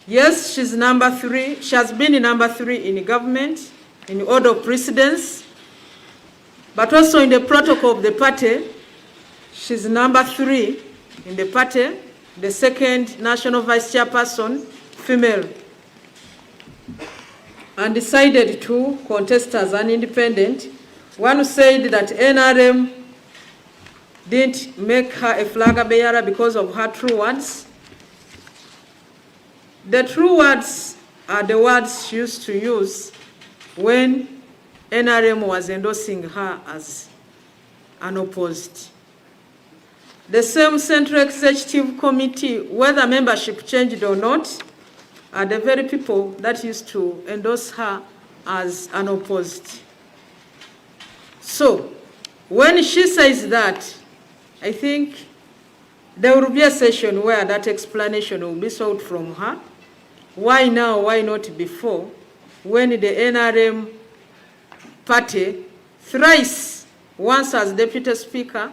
Yes, she's number 3. She has been number 3 in government, in order of precedence, but also in the protocol of the party. She's number 3 in the party, the second national vice chairperson, female, and decided to contest as an independent. One said that NRM didn't make her a flag bearer because of her true words. The true words are the words she used to use when NRM was endorsing her as unopposed. The same Central Executive Committee, whether membership changed or not, are the very people that used to endorse her as unopposed. So, when she says that, I think there will be a session where that explanation will be sought from her. Why now, why not before, when the NRM party thrice, once as Deputy Speaker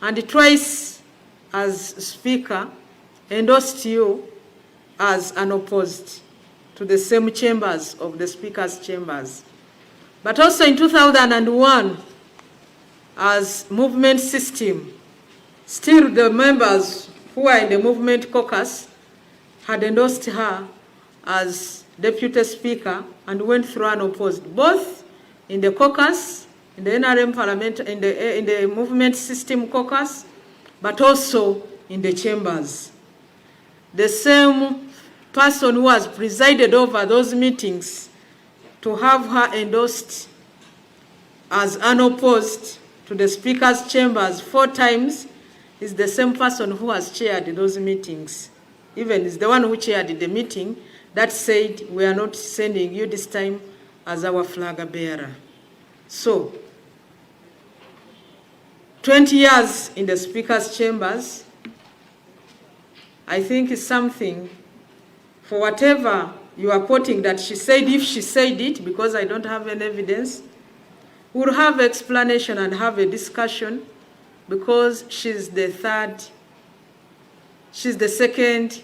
and twice as Speaker, endorsed you as unopposed to the same chambers of the Speaker's chambers. But also in 2001, as movement system, still the members who are in the movement caucus had endorsed her as Deputy Speaker and went through unopposed, both in the caucus, in the NRM parliament, in the movement system caucus, but also in the chambers. The same person who has presided over those meetings to have her endorsed as unopposed to the Speaker's chambers 4 times is the same person who has chaired those meetings. Even is the one who chaired the meeting that said, we are not sending you this time as our flag bearer. So, 20 years in the Speaker's chambers, I think is something, for whatever you are quoting that she said, if she said it, because I don't have any evidence, we'll have explanation and have a discussion, because she's the second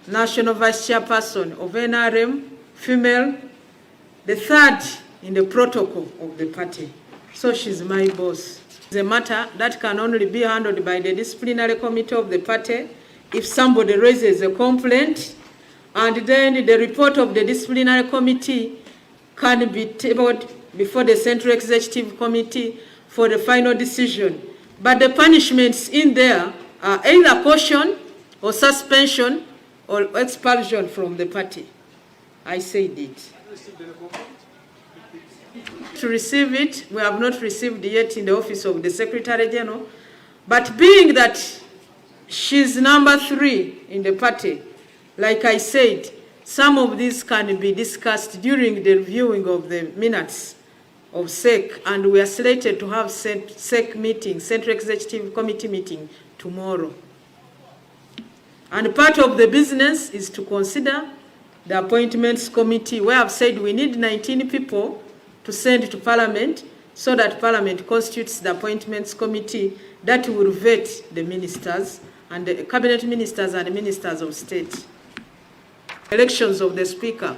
national vice chairperson of NRM, female, the third in the protocol of the party. So she's my boss. It's a matter that can only be handled by the disciplinary committee of the party if somebody raises a complaint, and then the report of the disciplinary committee can be tabled before the Central Executive Committee for the final decision. But the punishments in there are either caution or suspension or expulsion from the party. I said it. To receive it, we have not received yet in the office of the Secretary General, but being that she's number 3 in the party, like I said, some of these can be discussed during the reviewing of the minutes of SEC, and we are slated to have SEC meeting, Central Executive Committee meeting, tomorrow. And part of the business is to consider the appointments committee, where I've said we need 19 people to send to Parliament so that Parliament constitutes the appointments committee that will vet the ministers and the cabinet ministers and ministers of state. Elections of the Speaker.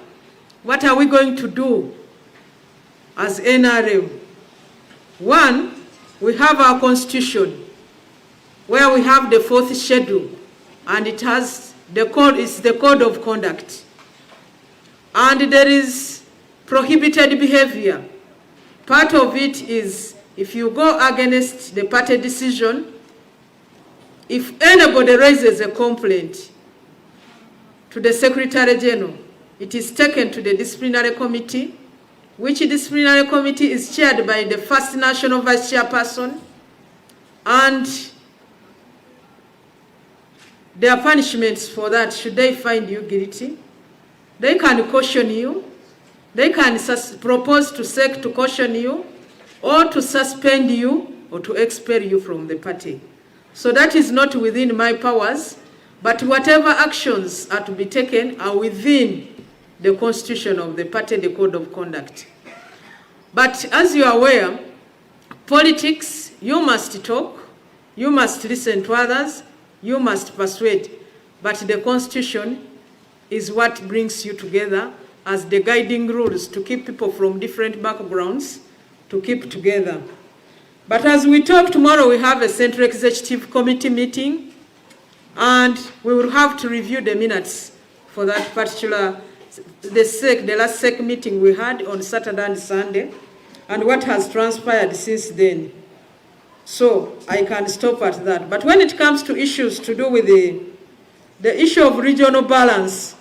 What are we going to do as NRM? One, we have our constitution where we have the 4th schedule, and it has the code, it's the code of conduct. And there is prohibited behavior. Part of it is if you go against the party decision, if anybody raises a complaint to the Secretary General, it is taken to the disciplinary committee, which disciplinary committee is chaired by the first national vice chairperson, and there are punishments for that. Should they find you guilty, they can caution you, they can propose to SEC to caution you, or to suspend you, or to expel you from the party. So that is not within my powers, but whatever actions are to be taken are within the constitution of the party, the code of conduct. But as you are aware, politics, you must talk, you must listen to others, you must persuade, but the constitution is what brings you together as the guiding rules to keep people from different backgrounds to keep together. But as we talk tomorrow, we have a Central Executive Committee meeting, and we will have to review the minutes for that particular, the last SEC meeting we had on Saturday and Sunday, and what has transpired since then. So I can stop at that. But when it comes to issues to do with the issue of regional balance,